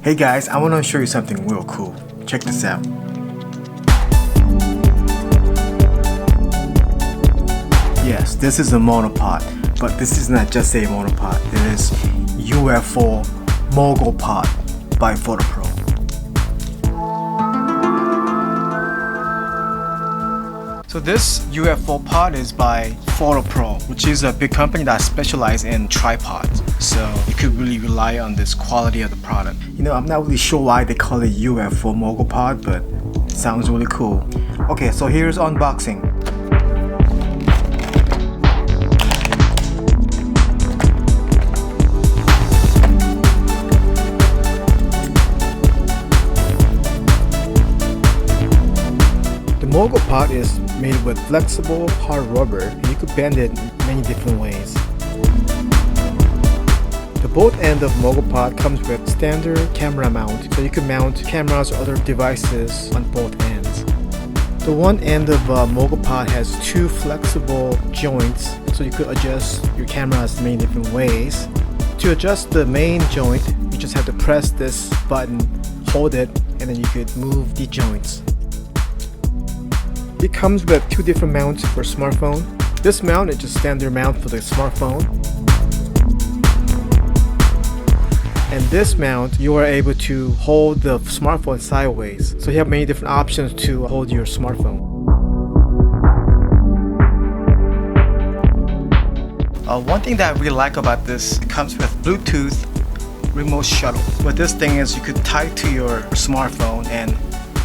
Hey guys, I want to show you something real cool. Check this out. Yes, this is a monopod, but this is not just a monopod. It is UFO Mogopod by Fotopro. So this UFO pod is by Fotopro, which is a big company that specializes in tripods. So you could really rely on this quality of the product. You know, I'm not really sure why they call it UFO Mogopod, but it sounds really cool. Okay, so here's unboxing. The Mogopod is made with flexible hard rubber, and you could bend it in many different ways. The both end of Mogopod comes with standard camera mount, so you can mount cameras or other devices on both ends. The one end of Mogopod has two flexible joints, so you could adjust your cameras in many different ways. To adjust the main joint, you just have to press this button, hold it, and then you could move the joints. It comes with two different mounts for smartphone. This mount is just standard mount for the smartphone. And this mount, you are able to hold the smartphone sideways. So you have many different options to hold your smartphone. One thing that I really like about this, it comes with Bluetooth remote shuttle. What this thing is, you could tie it to your smartphone and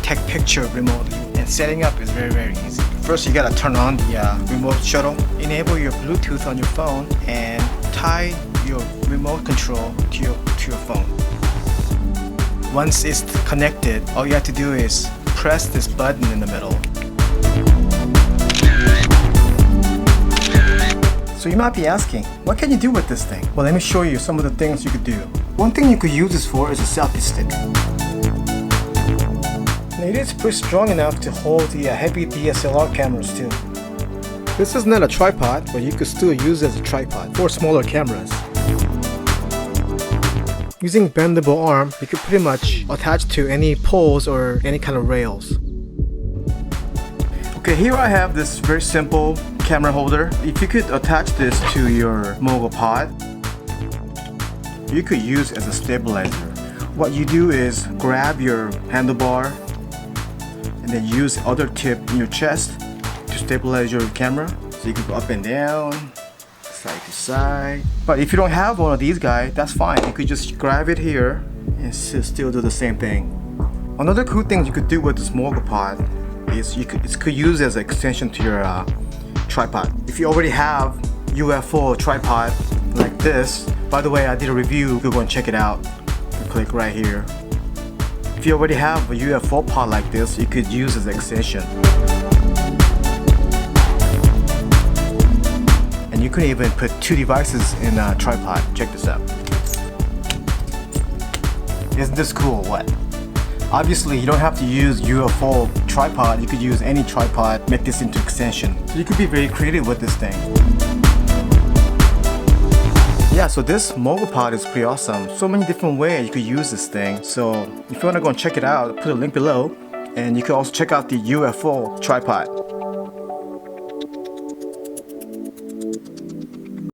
take picture remotely. And setting up is very easy. First, you gotta turn on the remote shuttle, enable your Bluetooth on your phone, and tie your remote control to your phone. Once it's connected, all you have to do is press this button in the middle. So you might be asking, what can you do with this thing? Well, let me show you some of the things you could do. One thing you could use this for is a selfie stick. It is pretty strong enough to hold the heavy DSLR cameras too. This is not a tripod, but you could still use it as a tripod for smaller cameras. Using bendable arm, you could pretty much attach to any poles or any kind of rails. Okay, here I have this very simple camera holder. If you could attach this to your Mogopod, you could use it as a stabilizer. What you do is grab your handlebar and then use the other tip in your chest to stabilize your camera. So you can go up and down, side to side. But if you don't have one of these guys, that's fine. You could just grab it here and still do the same thing. Another cool thing you could do with this Mogopod is you could use it as an extension to your tripod. If you already have UFO tripod like this, by the way, I did a review. You can go and check it out. You click right here. If you already have a UFO pod like this, you could use as an extension. And you could even put two devices in a tripod. Check this out. Isn't this cool or what? Obviously, you don't have to use UFO tripod. You could use any tripod, make this into extension. So you could be very creative with this thing. Yeah, so this Mogopod is pretty awesome. So many different ways you could use this thing. So if you want to go and check it out, I'll put a link below. And you can also check out the UFO tripod.